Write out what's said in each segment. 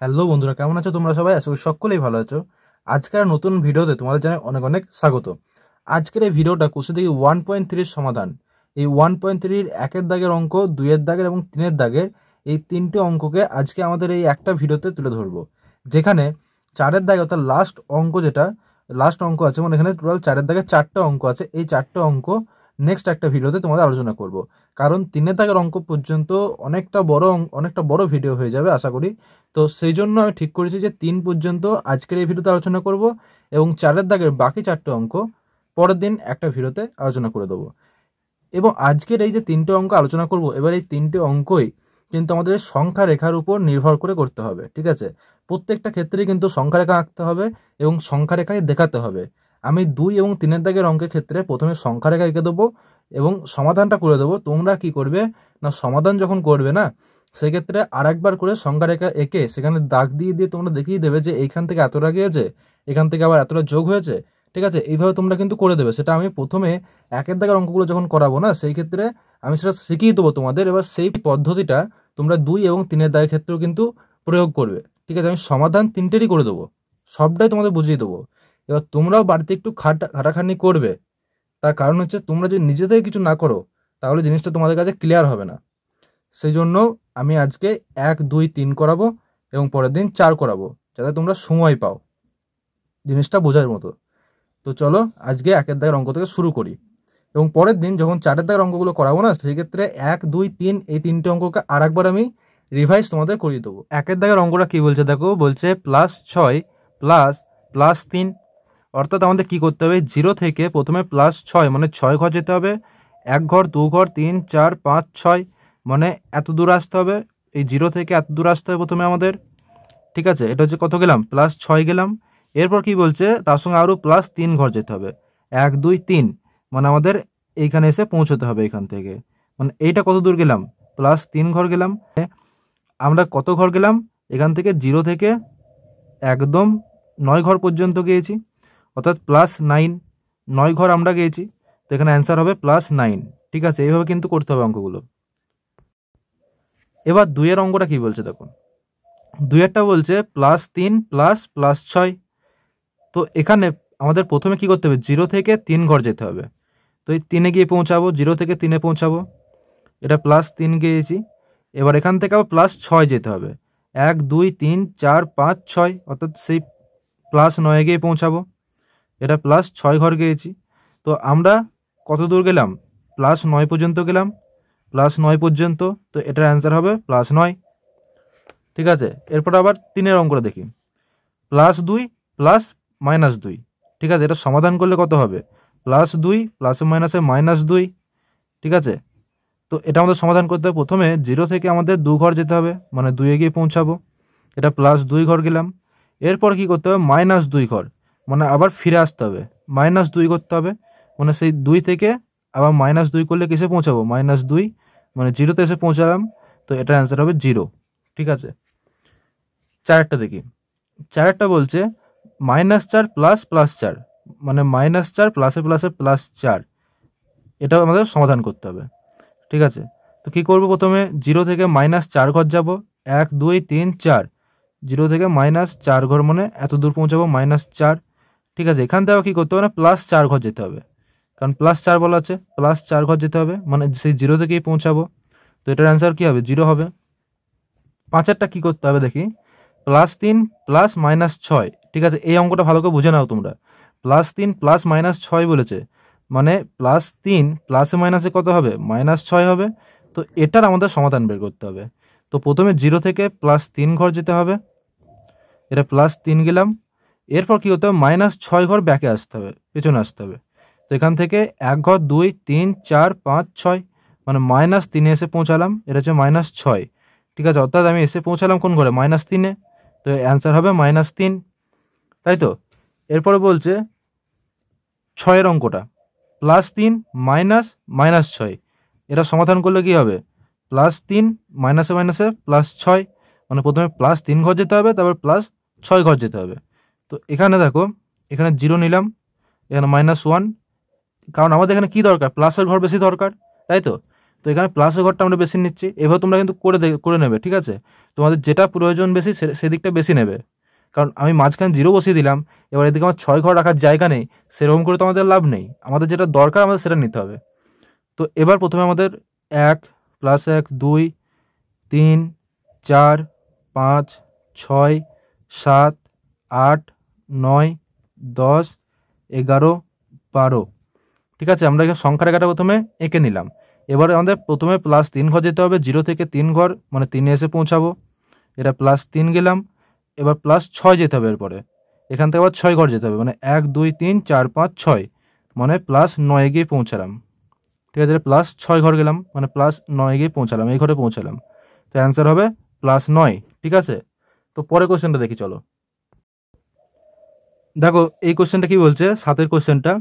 Hello বন্ধুরা, কেমন আছো তোমরা সবাই? আশা করি সকলেই ভালো আছো। আজকের নতুন ভিডিওতে তোমাদের জানাই অনেক অনেক স্বাগত। আজকের এই ভিডিওটা কোষে থেকে 1.3 সমাধান। এই 1.3 একের দাগের অঙ্ক, দুইয়ের দাগের এবং তিনের দাগের এই তিনটে অঙ্ককে আজকে আমাদের এই একটা ভিডিওতে তুলে ধরবো। যেখানে চারের দাগে অর্থাৎ লাস্ট অঙ্ক আছে, মানে এখানে টোটাল চারের দাগে চারটে অঙ্ক আছে। এই চারটে অঙ্ক নেক্সট একটা ভিডিওতে তোমাদের আলোচনা করব, কারণ তিনের দাগের অঙ্ক পর্যন্ত অনেকটা বড় ভিডিও হয়ে যাবে আশা করি। তো সেই জন্য আমি ঠিক করেছি যে 3 পর্যন্ত আজকের এই ভিডিওতে আলোচনা করব এবং চারের দাগের বাকি চারটে অঙ্ক পরের দিন একটা ভিডিওতে আলোচনা করে দেবো। এবং আজকের এই যে তিনটে অঙ্ক আলোচনা করব, এবার এই তিনটে অঙ্কই কিন্তু আমাদের সংখ্যা রেখার উপর নির্ভর করে করতে হবে, ঠিক আছে? প্রত্যেকটা ক্ষেত্রেই কিন্তু সংখ্যা রেখা আঁকতে হবে এবং সংখ্যা রেখায় দেখাতে হবে। আমি 2 এবং 3-এর দাগের অঙ্কের ক্ষেত্রে প্রথমে সংখ্যা রেখা এঁকে দেবো এবং সমাধানটা করে দেবো। তোমরা কি করবে না, সমাধান যখন করবে না, সেক্ষেত্রে আরেকবার করে সংখ্যা রেখা এঁকে সেখানে দাগ দিয়ে দিয়ে তোমরা দেখিয়ে দেবে যে এইখান থেকে এতটা গিয়েছে, এখান থেকে আবার এতটা যোগ হয়েছে, ঠিক আছে? এইভাবে তোমরা কিন্তু করে দেবে। সেটা আমি প্রথমে একের দাগের অঙ্কগুলো যখন করাবো না, সেই ক্ষেত্রে আমি সেটা শিখিয়ে দেবো তোমাদের। এবার সেই পদ্ধতিটা তোমরা 2 এবং 3-এর দাগের ক্ষেত্রেও কিন্তু প্রয়োগ করবে, ঠিক আছে? আমি সমাধান তিনটেরই করে দেবো, সবটাই তোমাদের বুঝিয়ে দেবো। এবার তোমরাও বাড়িতে একটু খাটাখাটনি করবে। তার কারণ হচ্ছে, তোমরা যদি নিজে থেকে কিছু না করো তাহলে জিনিসটা তোমাদের কাছে ক্লিয়ার হবে না। সেই জন্য আমি আজকে 1, 2, 3 করাবো এবং পরের দিন 4 করাবো, যাতে তোমরা সময় পাও জিনিসটা বোঝার মতো। তো চলো আজকে একের দাগের অঙ্ক থেকে শুরু করি এবং পরের দিন যখন চারের দাগের অঙ্কগুলো করাবো না, সেই ক্ষেত্রে 1, 2, 3 এই তিনটে অঙ্ককে আর একবার আমি রিভাইজ তোমাদের করিয়ে দেবো। একের দাগের অঙ্কটা কি বলছে দেখো, বলছে +6 +3। অর্থাৎ আমাদের কি করতে হবে, 0 থেকে প্রথমে +6 মানে 6 ঘর যেতে হবে। 1 ঘর, 2 ঘর, 3, 4, 5, 6 মানে এত দূর আসতে হবে। এই 0 থেকে এত দূর আসতে হবে প্রথমে আমাদের, ঠিক আছে? এটা হচ্ছে কত গেলাম, +6 গেলাম। এরপর কি বলছে, তার সঙ্গে আরও +3 ঘর যেতে হবে। 1, 2, 3 মানে আমাদের এইখানে এসে পৌঁছতে হবে এখান থেকে। মানে এইটা কত দূর গেলাম, +3 ঘর গেলাম। আমরা কত ঘর গেলাম, এখান থেকে 0 থেকে একদম 9 ঘর পর্যন্ত গিয়েছি, অর্থাৎ +9, 9 ঘর আমরা গিয়েছি। তো এখানে অ্যান্সার হবে +9, ঠিক আছে? এইভাবে কিন্তু করতে হবে অঙ্কগুলো। এবার 2-এর অঙ্কটা কি বলছে দেখুন, 2-এরটা বলছে +3 +6। তো এখানে আমাদের প্রথমে কি করতে হবে, 0 থেকে 3 ঘর যেতে হবে। তো এই 3-এ গিয়ে পৌঁছাবো, 0 থেকে 3-এ পৌঁছাবো। এটা +3 গিয়েছি। এবার এখান থেকে আবার +6 যেতে হবে। 1, 2, 3, 4, 5, 6 অর্থাৎ সেই +9-এ গিয়ে পৌঁছাবো। এটা +6 ঘর গিয়েছি। তো আমরা কত দূর গেলাম, +9 পর্যন্ত গেলাম, +9 পর্যন্ত। তো এটার অ্যান্সার হবে +9, ঠিক আছে? এরপর আবার 3-এর অঙ্কটা দেখি, +2 +-2, ঠিক আছে? এটা সমাধান করলে কত হবে, +2 প্লাসে মাইনাসে -2, ঠিক আছে? তো এটা আমাদের সমাধান করতে হবে। প্রথমে 0 থেকে আমাদের 2 ঘর যেতে হবে, মানে 2-এ গিয়ে পৌঁছাবো। এটা +2 ঘর গেলাম। এরপর কি করতে হবে, -2 ঘর, মানে আবার ফিরে আসতে হবে, -2 করতে হবে। মানে সেই 2 থেকে আবার -2 করলে কিসে পৌঁছাবো, -2 মানে 0-তে এসে পৌঁছালাম। তো এটা অ্যান্সার হবে 0, ঠিক আছে? 4-টা দেখি, 4-টা বলছে -4 ++4 মানে -4 প্লাসে প্লাসে +4। এটাও আমাদের সমাধান করতে হবে, ঠিক আছে? তো কী করবো, প্রথমে 0 থেকে -4 ঘর যাব, 1, 2, 3, 4। 0 থেকে -4 ঘর মানে এত দূর পৌঁছাবো, -4, ঠিক আছে? এখান থেকে কী করতে হবে না, +4 ঘর যেতে হবে, কারণ +4 বলা আছে, +4 ঘর যেতে হবে, মানে সেই 0 থেকেই পৌঁছাবো। তো এটার অ্যান্সার কী হবে, 0 হবে। 5-এরটা কী করতে হবে দেখি, +3 +-6, ঠিক আছে? এই অঙ্কটা ভালো করে বুঝে নাও তোমরা। +3 +-6 বলেছে, মানে +3 প্লাসে মাইনাসে কত হবে, -6 হবে। তো এটার আমাদের সমাধান বের করতে হবে। তো প্রথমে 0 থেকে +3 ঘর যেতে হবে, এটা +3 গেলাম। এরপর কী করতে হবে, -6 ঘর ব্যাকে আসতে হবে, পেছনে আসতে হবে। তো এখান থেকে 1 ঘর, 2, 3, 4, 5, 6 মানে -3-এ এসে পৌঁছালাম। এটা হচ্ছে -6, ঠিক আছে? অর্থাৎ আমি এসে পৌঁছালাম কোন ঘরে, -3-এ। তো অ্যান্সার হবে -3, তাই তো? এরপরে বলছে 6-এর অঙ্কটা, +3 -6। এটা সমাধান করলে কি হবে, +3 মাইনাসে মাইনাসে +6 মানে প্রথমে +3 ঘর যেতে হবে, তারপর +6 ঘর যেতে হবে। তো এখানে দেখো, এখানে 0 নিলাম, এখানে -1, কারণ আমাদের এখানে কি দরকার, প্লাসের ঘর বেশি দরকার, তাই তো? তো তো এখানে প্লাসের ঘরটা আমরা বেশি নিচ্ছি। এবার তোমরা কিন্তু করে নেবে, ঠিক আছে? তোমাদের যেটা প্রয়োজন বেশি সেদিকটা বেশি নেবে, কারণ আমি মাঝখানে 0 বসিয়ে দিলাম, এবার এদিকে আমার 6 ঘর রাখার জায়গা নেই, সেরকম করে তো আমাদের লাভ নেই। আমাদের যেটা দরকার আমাদের সেটা নিতে হবে। তো এবার প্রথমে আমাদের 1 + 1 2 3 4 5 6 7 8 9 10 11 12, ঠিক আছে? আমরা এখানে সংখ্যা রেখাটা প্রথমে এঁকে নিলাম। এবারে আমাদের প্রথমে +3 ঘর যেতে হবে, 0 থেকে 3 ঘর মানে 3 এসে পৌঁছাবো। এটা +3 গেলাম। এবার +6 যেতে হবে, এরপরে এখান থেকে আবার 6 ঘর যেতে হবে, মানে 1 2 3 4 5 6 মানে +9 গিয়ে পৌঁছালাম, ঠিক আছে? +6 ঘর গেলাম মানে +9 গিয়ে পৌঁছালাম, এই ঘরে পৌঁছালাম। তো অ্যান্সার হবে +9, ঠিক আছে? তো পরের কোশ্চেনটা দেখি চলো। দেখো এই কোশ্চেনটা কি বলছে, 7এর কোশ্চেনটা।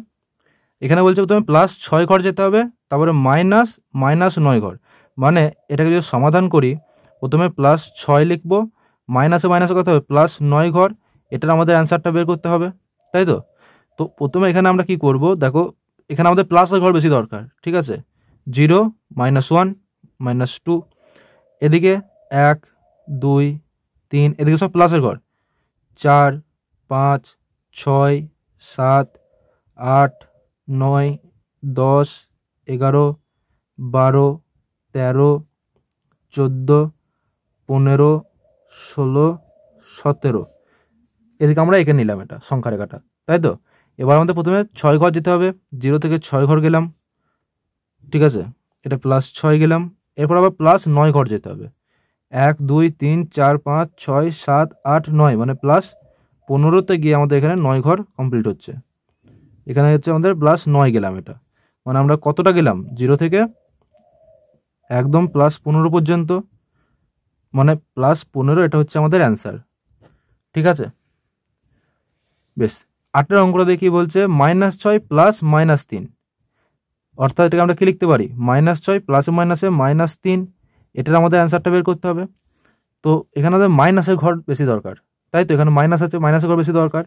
এখানে বলছে প্রথমে +6 ঘর যেতে হবে, তারপরে -9 ঘর। মানে এটাকে যদি সমাধান করি, প্রথমে +6 লিখবো, মাইনাসে কত হবে +9 ঘর, এটার আমাদের অ্যান্সারটা বের করতে হবে, তাই তো? তো প্রথমে এখানে আমরা কি করব, দেখো এখানে আমাদের প্লাসের ঘর বেশি দরকার, ঠিক আছে? 0 -1 -2, এদিকে 1 2 3, এদিকে সব প্লাসের ঘর, 4 5 6 7 8 9 10 11 12 13 14 15 16 17, এদিকে আমরা এঁকে নিলাম এটা সংখ্যা রেখাটা, তাই তো? এবার আমাদের প্রথমে 6 ঘর যেতে হবে, 0 থেকে 6 ঘর গেলাম, ঠিক আছে? এটা +6 গেলাম। এরপর আবার +9 ঘর যেতে হবে, 1 2 3 4 5 6 7 8 9 মানে +15তে গিয়ে আমাদের এখানে 9 ঘর কমপ্লিট হচ্ছে। এখানে হচ্ছে আমাদের +9 গেলাম, এটা মানে আমরা কতটা গেলাম 0 থেকে একদম +15 পর্যন্ত, মানে +15, এটা হচ্ছে আমাদের অ্যান্সার, ঠিক আছে? বেশ, 8এর অঙ্কটা দেখি বলছে -6 + -3, অর্থাৎ এটাকে আমরা কি লিখতে পারি, -6 প্লাসে মাইনাসে -3, এটার আমাদের অ্যান্সারটা বের করতে হবে। তো এখানে আমাদের মাইনাসের ঘর বেশি দরকার, তাই তো? এখানে মাইনাস আছে, মাইনাসের ঘর বেশি দরকার।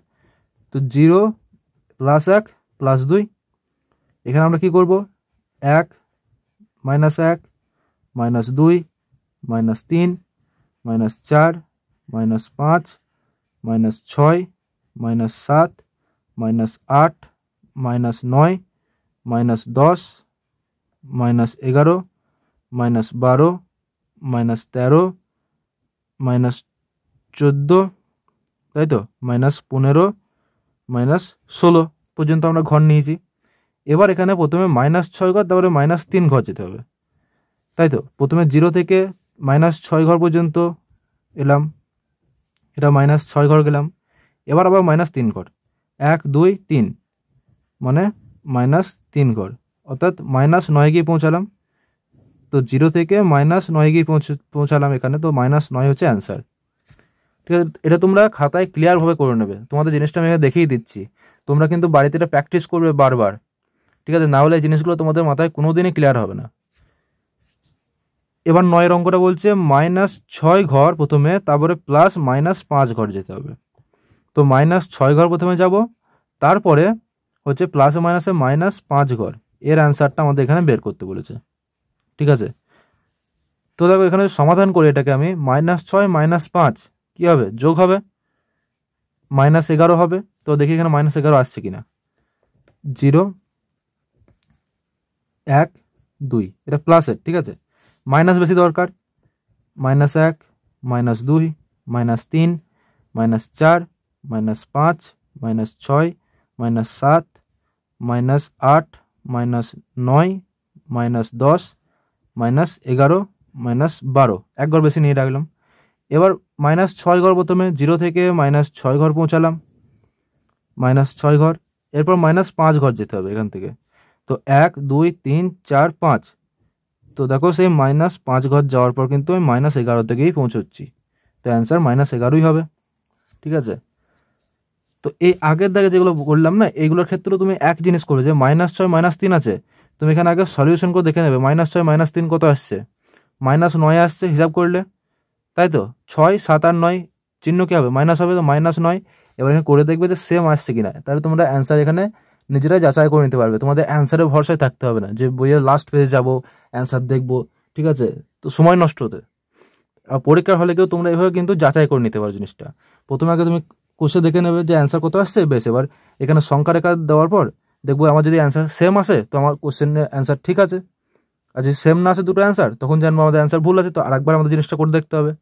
তো 0 +1 +2, এখানে আমরা কি করব, 1 -1 -2 -3 -4 -5 -6 -7 -8 -9 -10 -11 -12 -13 -14, তাই তো? -15 -16 পর্যন্ত আমরা ঘর নিয়েছি। এবার এখানে প্রথমে -6 ঘর, তারপরে -3 ঘর যেতে হবে, তাই তো? প্রথমে 0 থেকে -6 ঘর পর্যন্ত এলাম, এটা -6 ঘর গেলাম। এবার আবার -3 ঘর, 1 2 3 মানে -3 ঘর, অর্থাৎ -9 গিয়ে পৌঁছালাম। তো 0 থেকে -9 গিয়ে পৌঁছালাম এখানে, তো -9 হচ্ছে অ্যান্সার, ঠিক আছে? এটা তোমরা খাতায় ক্লিয়ারভাবে করে নেবে, তোমাদের জিনিসটা আমি এখানে দেখিয়ে দিচ্ছি। তোমরা কিন্তু বাড়িতে এটা প্র্যাকটিস করবে বারবার, ঠিক আছে? না হলে এই জিনিসগুলো তোমাদের মাথায় কোনো দিনই ক্লিয়ার হবে না। এবার 9এর অঙ্কটা বলছে -6 ঘর প্রথমে, তারপরে +-5 ঘর যেতে হবে। তো -6 ঘর প্রথমে যাব, তারপরে হচ্ছে প্লাসে মাইনাসে -5 ঘর, এর অ্যান্সারটা আমাদের এখানে বের করতে বলেছে, ঠিক আছে? তো দেখো এখানে সমাধান করে এটাকে আমি, -6 -5 কী হবে, যোগ হবে, -11 হবে। তো দেখি এখানে -11 আসছে কিনা, 0 1 2, এটা প্লাসের, ঠিক আছে? মাইনাস বেশি দরকার, -1 -2 -3 -4 -5 -6 -7 -8 -9 -10 -11 -12, এক ঘর বেশি নিয়ে রাখলাম। এবার -6 ঘর প্রথমে, 0 থেকে -6 ঘর পৌঁছালাম, -6 ঘর। এরপর -5 ঘর যেতে হবে এখান থেকে। তো 1 2 3 4 5, তো দেখো সেই -5 ঘর যাওয়ার পর কিন্তু আমি -11 গিয়েই পৌঁছচ্ছি, তো অ্যান্সার -11ই হবে, ঠিক আছে? তো এই আগের দাগে যেগুলো করলাম না, এইগুলোর ক্ষেত্রেও তুমি এক জিনিস করো, যে -6 -3 আছে, তুমি এখানে আগে সলিউশন করে দেখে নেবে -6 -3 কত আসছে, -9 আসছে হিসাব করলে, তাই তো? 6 7 আর 9 চিহ্ন কী হবে, মাইনাস হবে, তো -9। এবার এখানে করে দেখবে যে সেম আসছে কিনা, তাহলে তোমরা অ্যান্সার এখানে নিজেরাই যাচাই করে নিতে পারবে, তোমাদের অ্যান্সারের ভরসায় থাকতে হবে না যে বইয়ের লাস্ট পেজে যাবো অ্যান্সার দেখবো, ঠিক আছে, তো সময় নষ্ট হতে। আর পরীক্ষার হলে কেউ তোমরা এভাবে কিন্তু যাচাই করে নিতে পারো জিনিসটা। প্রথমে আগে তুমি কোশ্চেন দেখে নেবে যে অ্যান্সার কত আসছে, বেশ এবার এখানে সংখ্যা রেখা দেওয়ার পর দেখবো আমার যদি অ্যান্সার সেম আসে তো আমার কোশ্চেনের অ্যান্সার ঠিক আছে, আর যদি সেম না আসে দুটো অ্যান্সার তখন জানবো আমাদের অ্যান্সার ভুল আছে, তো আরেকবার আমাদের জিনিসটা করে দেখতে হবে,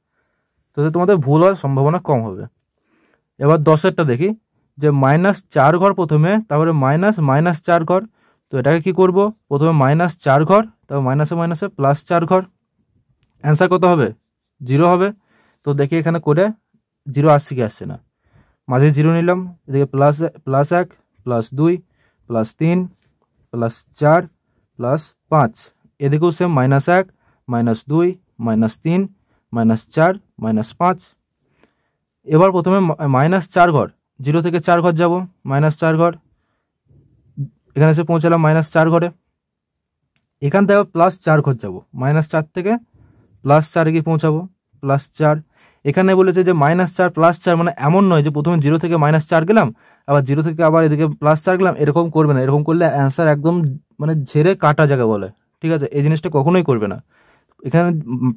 তো তোমাদের ভুল হওয়ার সম্ভাবনা কম হবে। এবার 10-এরটা দেখি যে -4 ঘর প্রথমে, তারপরে -4 ঘর, তো এটাকে কি করব, প্রথমে -4 ঘর, তারপর মাইনাসে মাইনাসে +4 ঘর, অ্যান্সার কত হবে 0 হবে। তো দেখি এখানে করে 0 আসছে কি আসছে না, মাঝে 0 নিলাম, এদিকে +1 +2 +3 +4 +5, এদিকেও সেম -1 -2 -3 -4 -5। এবার প্রথমে -4 ঘর, 0 থেকে 4 ঘর যাব, -4 ঘর, এখানে এসে পৌঁছালাম -4 ঘরে, এখান থেকে +4 ঘর যাব, -4 থেকে +4 গিয়ে পৌঁছাবো, +4। এখানে বলেছে যে -4 +4, মানে এমন নয় যে প্রথমে 0 থেকে -4 গেলাম আবার 0 থেকে আবার এদিকে +4 গেলাম, এরকম করবে না, এরকম করলে অ্যান্সার একদম মানে ঝেড়ে কাটা জায়গা বলে, ঠিক আছে, এই জিনিসটা কখনোই করবে না। এখানে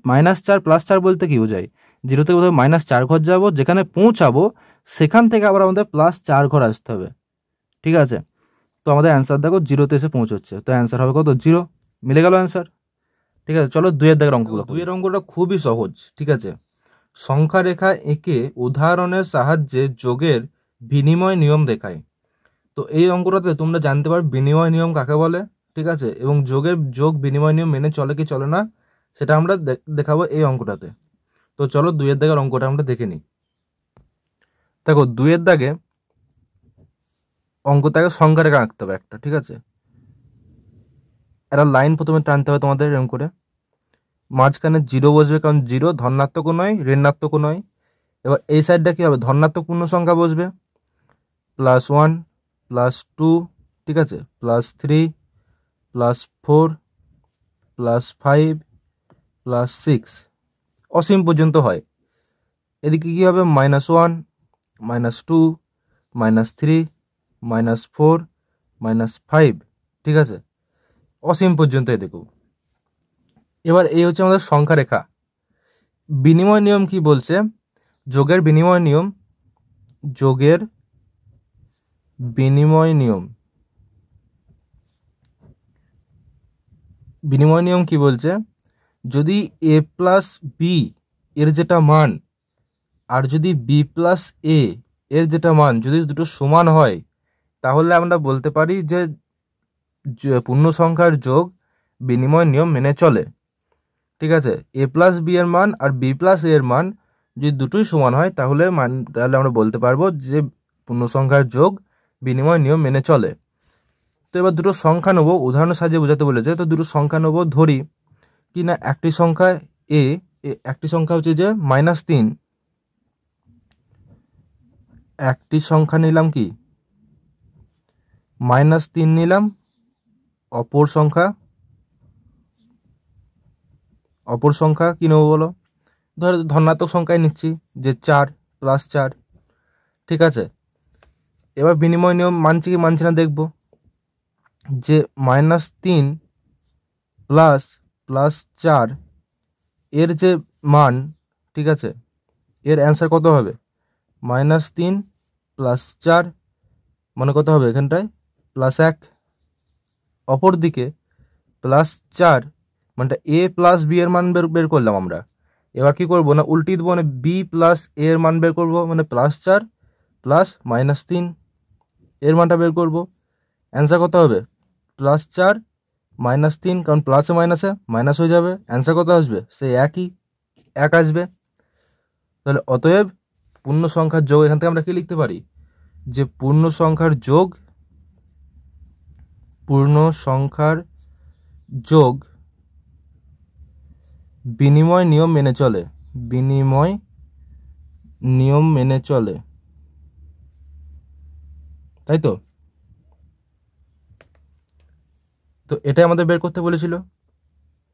-4 +4 বলতে কি বোঝায়, 0 থেকে প্রথমে -4 ঘর যাবো, যেখানে পৌঁছাবো সেখান থেকে আবার আমাদের +4 ঘর আসতে হবে, ঠিক আছে। তো আমাদের অ্যান্সার দেখো 0-তে এসে পৌঁছচ্ছে, তো অ্যান্সার হবে কত 0, মিলে গেল অ্যান্সার, ঠিক আছে। চলো 2-এর দাগের অঙ্কগুলো। 2-এর অঙ্কটা খুবই সহজ, ঠিক আছে। সংখ্যা রেখা এঁকে উদাহরণের সাহায্যে যোগের বিনিময় নিয়ম দেখায়। তো এই অঙ্কটাতে তোমরা জানতে পারো বিনিময় নিয়ম কাকে বলে, ঠিক আছে, এবং যোগ বিনিময় নিয়ম মেনে চলে কি চলে না সেটা আমরা দেখাবো এই অঙ্কটাতে। তো চলো 2-এর দাগের অঙ্কটা আমরা দেখে নিই। দেখো 2-এর দাগে অঙ্কটাকে সংখ্যা রেখা আঁকতে হবে একটা, ঠিক আছে। একটা লাইন প্রথমে টানতে হবে তোমাদের এরকম করে, মাঝখানে 0 বসবে, কারণ 0 ধনাত্মকও নয় ঋণাত্মকও নয়। এবার এই সাইডটা কি হবে, ধনাত্মক পূর্ণ সংখ্যা বসবে, +1 +2, ঠিক আছে, +3 +4 +5 +6, অসীম পর্যন্ত হয়। এদিকে কি হবে, -1 -2 -3 -4 -5, ঠিক আছে, অসীম পর্যন্ত এদিকেও। এবার এই হচ্ছে আমাদের সংখ্যা রেখা। বিনিময় নিয়ম কি বলছে, যোগের বিনিময় নিয়ম, যোগের বিনিময় নিয়ম, বিনিময় নিয়ম কি বলছে, যদি a + b এর যেটা মান আর যদি b + a এর যেটা মান যদি দুটো সমান হয় তাহলে আমরা বলতে পারি যে পূর্ণ সংখ্যার যোগ বিনিময় নিয়ম মেনে চলে, ঠিক আছে। a + b এর মান আর b + a এর মান যদি দুটোই সমান হয় তাহলে আমরা বলতে পারবো যে পূর্ণ সংখ্যার যোগ বিনিময় নিয়ম মেনে চলে। তো এবার দুটো সংখ্যা নেবো, উদাহরণের সাহায্যে বোঝাতে বলেছে, তো দুটো সংখ্যা নেবো, ধরি কি না একটি সংখ্যা a, একটি সংখ্যা হচ্ছে যে -3, একটি সংখ্যা নিলাম কি -3 নিলাম, অপর সংখ্যা কি নেবো বলো, ধর ধনাত্মক সংখ্যায় নিচ্ছি যে 4 +4, ঠিক আছে। এবার বিনিময় নিয়ম মানছি কি মানছি না দেখবো, যে -3 +4 এর যে মান, ঠিক আছে, এর অ্যান্সার কত হবে, -3 +4 মানে কত হবে এখানটায় +1, অপর দিকে +4 মানে a + b এর মান বের করলাম আমরা। এবার কি করবো না উল্টি দেবো, মানে b + a এর মান বের করবো, মানে +4 + -3 এর মানটা বের করবো, অ্যান্সার কত হবে +4 -3, কারণ প্লাসে মাইনাসে মাইনাস হয়ে যাবে, অ্যান্সার কত আসবে সেই একই 1 আসবে। তাহলে অতএব পূর্ণ সংখ্যার যোগ, এখান থেকে আমরা কি লিখতে পারি, যে পূর্ণ সংখ্যার যোগ বিনিময় নিয়ম মেনে চলে, বিনিময় নিয়ম মেনে চলে, তাই তো। তো এটাই আমাদের বের করতে বলেছিল,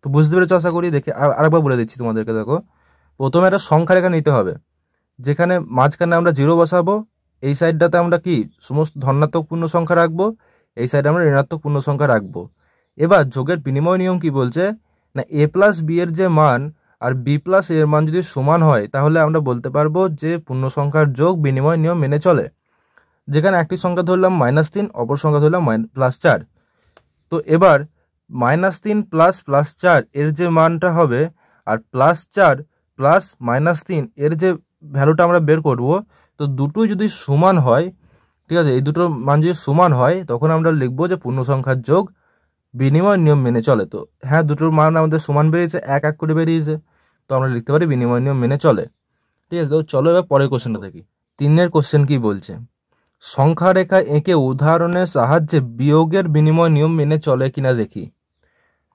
তো বুঝতে পেরেছো আশা করি। দেখে আরেকবার বলে দিচ্ছি তোমাদেরকে, দেখো প্রথমে একটা সংখ্যা রেখা নিতে হবে, যেখানে মাঝখানে আমরা 0 বসাবো, এই সাইডটাতে আমরা কি সমস্ত ধনাত্মক পূর্ণ সংখ্যা রাখবো, এই সাইডে আমরা ঋণাত্মক পূর্ণ সংখ্যা রাখবো। এবার যোগের বিনিময় নিয়ম কি বলছে না, এ প্লাস বি এর যে মান আর বি প্লাস এর মান যদি সমান হয় তাহলে আমরা বলতে পারবো যে পূর্ণ সংখ্যার যোগ বিনিময় নিয়ম মেনে চলে। যেখানে একটি সংখ্যা ধরলাম -3, অপর সংখ্যা ধরলাম +4। তো এবার -3 প্লাস +4 এর যে মানটা হবে আর +4 প্লাস -3 এর যে ভ্যালুটা আমরা বের করব, তো দুটোই যদি সমান হয়, ঠিক আছে, এই দুটোর মান যদি সমান হয় তখন আমরা লিখবো যে পূর্ণ সংখ্যার যোগ বিনিময় নিয়ম মেনে চলে। তো হ্যাঁ, দুটোর মান আমাদের সমান বেরিয়েছে, এক এক করে বেরিয়েছে, তো আমরা লিখতে পারি বিনিময় নিয়ম মেনে চলে। ঠিক আছে, তো চলো এবার পরের কোশ্চেনটা দেখি। 3 কোশ্চেন কি বলছে, সংখ্যা রেখা এঁকে উদাহরণের সাহায্যে বিয়োগের বিনিময় নিয়ম মেনে চলে কিনা দেখি।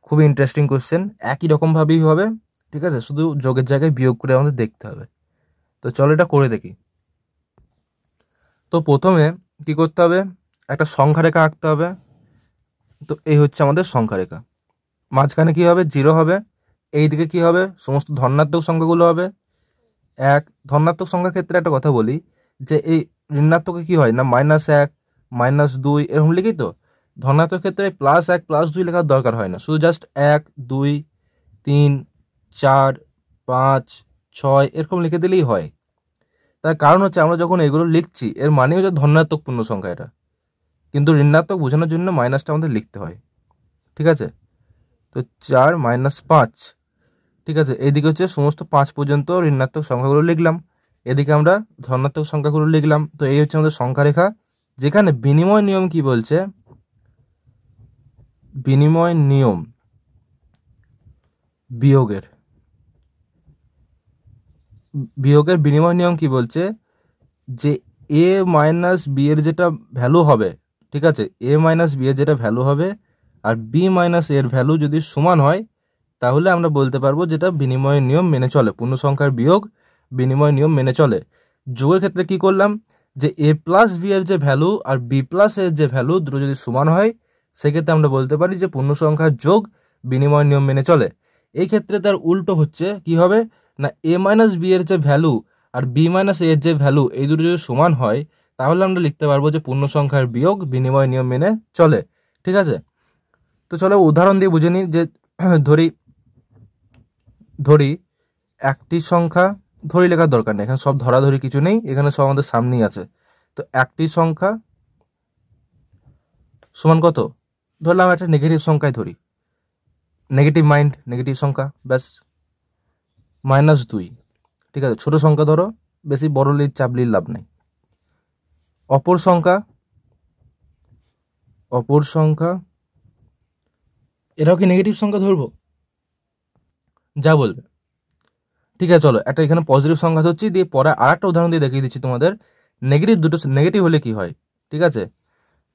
খুবই ইন্টারেস্টিং কোশ্চেন, একই রকমভাবেই হবে, ঠিক আছে, শুধু যোগের জায়গায় বিয়োগ করে আমাদের দেখতে হবে। তো চলো এটা করে দেখি। তো প্রথমে কি করতে হবে, একটা সংখ্যা রেখা আঁকতে হবে। তো এই হচ্ছে আমাদের সংখ্যা রেখা, মাঝখানে কি হবে, 0 হবে, এই দিকে কি হবে, সমস্ত ধনাত্মক সংখ্যাগুলো হবে। এক ধনাত্মক সংখ্যার ক্ষেত্রে একটা কথা বলি যে এই ঋণাত্মকে কি হয় না, -1 -2 এরকম লিখি। তো ধনাত্মক ক্ষেত্রে +1 +2 লেখার দরকার হয় না, শুধু জাস্ট 1 2 3 4 5 6 এরকম লিখে দিলেই হয়। তার কারণ হচ্ছে আমরা যখন এগুলো লিখছি এর মানে হচ্ছে ধনাত্মক পূর্ণ সংখ্যা এটা, কিন্তু ঋণাত্মক বোঝানোর জন্য মাইনাসটা আমাদের লিখতে হয়। ঠিক আছে, তো 4 -5, ঠিক আছে, এইদিকে হচ্ছে সমস্ত 5 পর্যন্ত ঋণাত্মক সংখ্যাগুলো লিখলাম, এদিকে আমরা ধনাত্মক সংখ্যাগুলো লিখলাম। তো এই হচ্ছে আমাদের সংখ্যা রেখা, যেখানে বিনিময় নিয়ম কি বলছে, বিনিময় নিয়ম বিয়োগের বিনিময় নিয়ম কি বলছে যে a মাইনাস বি এর যেটা ভ্যালু হবে, ঠিক আছে, a মাইনাস বি এর যেটা ভ্যালু হবে আর b মাইনাস এর ভ্যালু যদি সমান হয় তাহলে আমরা বলতে পারবো যেটা বিনিময় নিয়ম মেনে চলে, পূর্ণ সংখ্যার বিয়োগ বিনিময় নিয়ম মেনে চলে। যোগের ক্ষেত্রে কি করলাম যে a প্লাস বি এর যে ভ্যালু আর b প্লাস এর যে ভ্যালু দুটো যদি সমান হয় সেক্ষেত্রে আমরা বলতে পারি যে পূর্ণ সংখ্যার যোগ বিনিময় নিয়ম মেনে চলে। এই ক্ষেত্রে তার উল্টো হচ্ছে, কি হবে না, a মাইনাস বি এর যে ভ্যালু আর b মাইনাস এর যে ভ্যালু এই দুটো যদি সমান হয় তাহলে আমরা লিখতে পারবো যে পূর্ণ সংখ্যার বিয়োগ বিনিময় নিয়ম মেনে চলে। ঠিক আছে, তো চলো উদাহরণ দিয়ে বুঝে নিই। যে ধরি একটি সংখ্যা, ধরি লেখার দরকার নেই, এখানে সব ধরাধরি কিছু নেই, এখানে সব আমাদের সামনেই আছে। তো একটি সংখ্যা সমান কত, ধরলাম একটা নেগেটিভ সংখ্যায় ধরি, নেগেটিভ মাইন্ড, নেগেটিভ সংখ্যা, ব্যাস, -2। ঠিক আছে, ছোট সংখ্যা ধরো, বেশি বড় চাপলির লাভ নেই। অপর সংখ্যা এটাও কি নেগেটিভ সংখ্যা ধরবো, যা বলবে। ঠিক আছে, চলো একটা এখানে পজিটিভ সংখ্যা হচ্ছে, দিয়ে পরে আর একটা উদাহরণ দিয়ে দেখিয়ে দিচ্ছি তোমাদের নেগেটিভ দুটো নেগেটিভ হলে কি হয়। ঠিক আছে,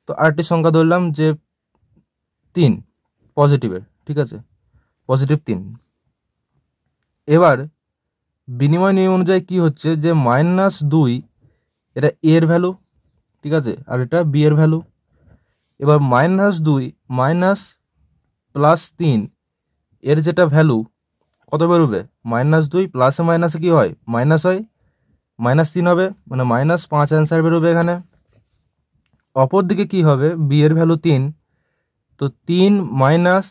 তো আরেকটি সংখ্যা ধরলাম যে 3 পজিটিভের, ঠিক আছে, +3। এবার বিনিময় নিয়ম অনুযায়ী কি হচ্ছে যে -2 এটা a এর ভ্যালু, ঠিক আছে, আর এটা b এর ভ্যালু। এবার -2 মাইনাস +3 এর যেটা ভ্যালু কত বেরোবে, -2 প্লাসে মাইনাসে কি হয়, মাইনাস হয়, -3 হবে, মানে -5 অ্যান্সার বেরোবে এখানে। অপর দিকে কি হবে, b এর ভ্যালু 3, তো 3 মাইনাস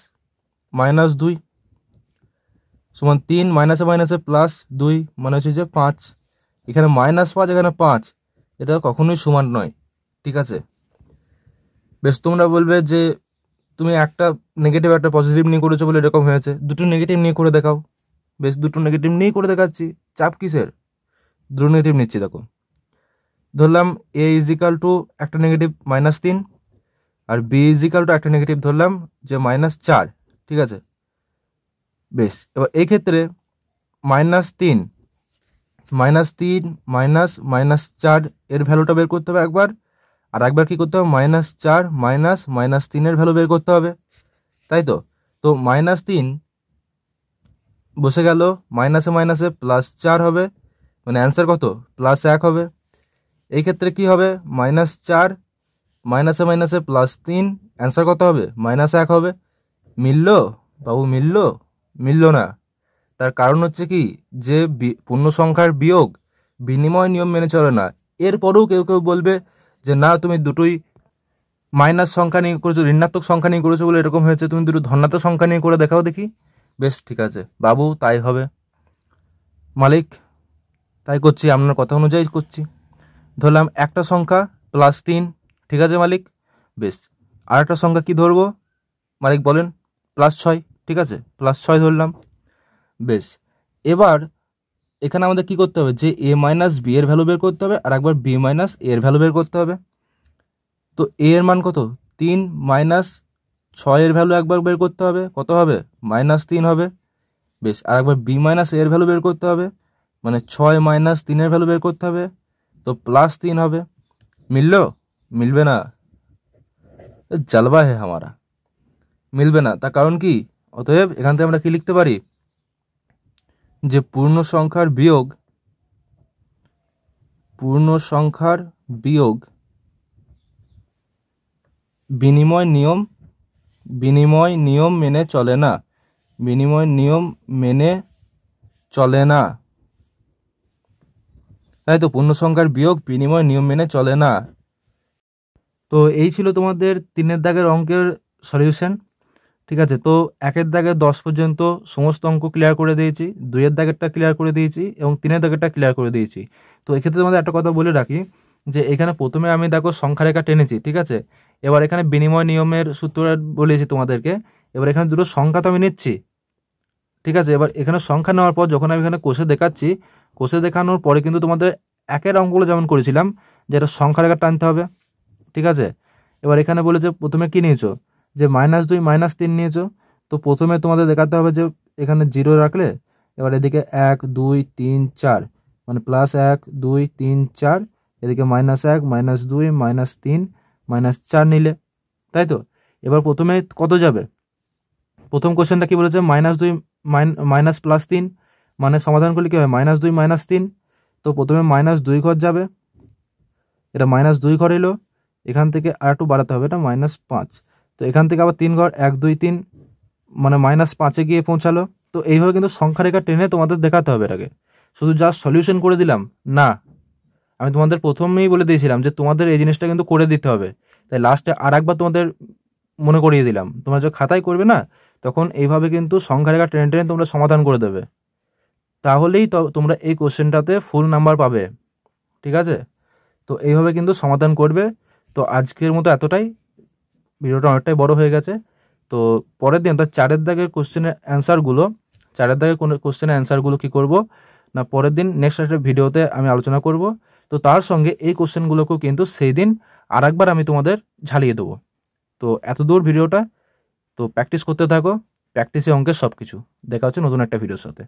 -2 সমান 3 মাইনাসে মাইনাসে +2 মানে হচ্ছে যে 5, এখানে -5 এখানে 5, এটা কখনোই সমান নয়। ঠিক আছে, বেশ, তোমরা বলবে যে তুমি একটা নেগেটিভ একটা পজিটিভ নিয়ে করেছো বলে এরকম হয়েছে, দুটো নেগেটিভ নিয়ে করে দেখাও। বেশ, দুটো নেগেটিভ নিয়েই করে দেখাচ্ছি, চাপ কিসের, দুটো নেগেটিভ নিচ্ছি। দেখো, ধরলাম a ইজিক্যাল টু একটা নেগেটিভ -3 আর b ইজিক্যাল টু একটা নেগেটিভ ধরলাম যে -4। ঠিক আছে, বেশ, এবার এই ক্ষেত্রে -3 -4 এর ভ্যালুটা বের করতে হবে একবার, আর একবার কি করতে হবে, -4 -3 এর ভ্যালু বের করতে হবে, তাই তো। তো -3 বসে গেল, মাইনাসে মাইনাসে +4 হবে, মানে অ্যান্সার কত, +1 হবে। এই ক্ষেত্রে কি হবে, -4 মাইনাসে মাইনাসে +3, অ্যান্সার কত হবে, -1 হবে। মিলল বাবু, মিলল না। তার কারণ হচ্ছে কি যে পূর্ণ সংখ্যার বিয়োগ বিনিময় নিয়ম মেনে চলে না। এরপরেও কেউ কেউ বলবে যে না, তুমি দুটোই মাইনাস সংখ্যা নিয়ে করেছো, ঋণাত্মক সংখ্যা নিয়ে করেছো বলে এরকম হয়েছে, তুমি দুটো ধনাত্মক সংখ্যা নিয়ে করে দেখাও দেখি। বেশ, ঠিক আছে বাবু, তাই হবে। মালিক, তাই করছি, আপনার কথা অনুযায়ী করছি। ধরলাম একটা সংখ্যা +3, ঠিক আছে মালিক। বেশ, আর একটা সংখ্যা কি ধরবো মালিক বলেন? +6, ঠিক আছে, +6 ধরলাম। বেশ, এবার এখানে আমাদের কি করতে হবে, যে a মাইনাস বি এর ভ্যালু বের করতে হবে, আর একবার b মাইনাস a এর ভ্যালু বের করতে হবে। তো a এর মান কত? 3 মাইনাস 6 এর ভ্যালু একবার বের করতে হবে, কত হবে? -3 হবে। বেশ, আর একবার b মাইনাস a এর ভ্যালু বের করতে হবে, মানে 6 মাইনাস 3 এর ভ্যালু বের করতে হবে, তো +3 হবে। মিললো? মিলবে না, জালবা হে হামারা, মিলবে না। তার কারণ কি? অতএব এখান থেকে আমরা কি লিখতে পারি, যে পূর্ণ সংখ্যার বিয়োগ বিনিময় নিয়ম মেনে চলে না, বিনিময় নিয়ম মেনে চলে না, তাই তো? পূর্ণ সংখ্যার বিয়োগ বিনিময় নিয়ম মেনে চলে না। তো এই ছিল তোমাদের 3-এর দাগের অঙ্কের সলিউশন, ঠিক আছে। তো 1-এর দাগে 10 পর্যন্ত সমস্ত অঙ্ক ক্লিয়ার করে দিয়েছি, 2-এর দাগেরটা ক্লিয়ার করে দিয়েছি এবং 3-এর দাগেরটা ক্লিয়ার করে দিয়েছি। তো এক্ষেত্রে তোমাদের একটা কথা বলে রাখি, যে এখানে প্রথমে আমি দেখো সংখ্যা রেখা টেনেছি, ঠিক আছে। এবার এখানে বিনিময় নিয়মের সূত্রটা বলেছি তোমাদেরকে। এবার এখানে দুটো সংখ্যা তো আমি নিচ্ছি, ঠিক আছে। এবার এখানে সংখ্যা নেওয়ার পর যখন আমি এখানে কোষে দেখাচ্ছি, কোষে দেখানোর পরে কিন্তু তোমাদের 1-এর অঙ্কগুলো যেমন করেছিলাম, যে এটা সংখ্যা রেখা টানতে হবে, ঠিক আছে। এবার এখানে বলেছে প্রথমে কি নিয়েছো, যে -2 -3 নিয়েছো। তো প্রথমে তোমাদের দেখাতে হবে যে এখানে 0 রাখলে, এবার এদিকে 1 2 3 4, মানে +1 2 3 4, এদিকে -1 -2 -3 -4 নিলে, তাই তো। এবার প্রথমে কত যাবে, প্রথম কোশ্চেনটা কি বলেছে, -2 +3, মানে সমাধান করলে কি হবে, -2 -3। তো প্রথমে -2 ঘর যাবে, এটা -2 ঘর এলো, এখান থেকে আর একটু বাড়াতে হবে, এটা -5। তো এখান থেকে আবার 3 ঘর, 1 2 3, মানে -5-এ গিয়ে পৌঁছালো। তো এইভাবে কিন্তু সংখ্যা রেখা টেনে তোমাদের দেখাতে হবে এটাকে। শুধু জাস্ট সলিউশন করে দিলাম না, আমি তোমাদের প্রথমেই বলে দিয়েছিলাম যে তোমাদের এই জিনিসটা কিন্তু করে দিতে হবে। তাই লাস্টে আর একবার তোমাদের মনে করিয়ে দিলাম, তোমরা যখন খাতায় করবে না, তখন এইভাবে কিন্তু সংখ্যা রেখা টেনে টেনে তোমরা সমাধান করে দেবে, তাহলেই তোমরা এই কোশ্চেনটাতে ফুল নাম্বার পাবে, ঠিক আছে। তো এইভাবে কিন্তু সমাধান করবে। তো আজকের মতো এতটাই, ভিডিওটা অনেকটাই বড় হয়ে গেছে। তো পরের দিন অর্থাৎ 4-এর দাগের কোশ্চেনের অ্যান্সারগুলো কী করব না, পরের দিন নেক্সট একটা ভিডিওতে আমি আলোচনা করব। তো তার সঙ্গে এই কোশ্চেনগুলোকেও কিন্তু সেই দিন আর একবার আমি তোমাদের ঝালিয়ে দেবো। তো এত দূর ভিডিওটা, তো প্র্যাকটিস করতে থাকো, প্র্যাকটিসে অঙ্কের সব কিছু। দেখা হচ্ছে নতুন একটা ভিডিওর সাথে।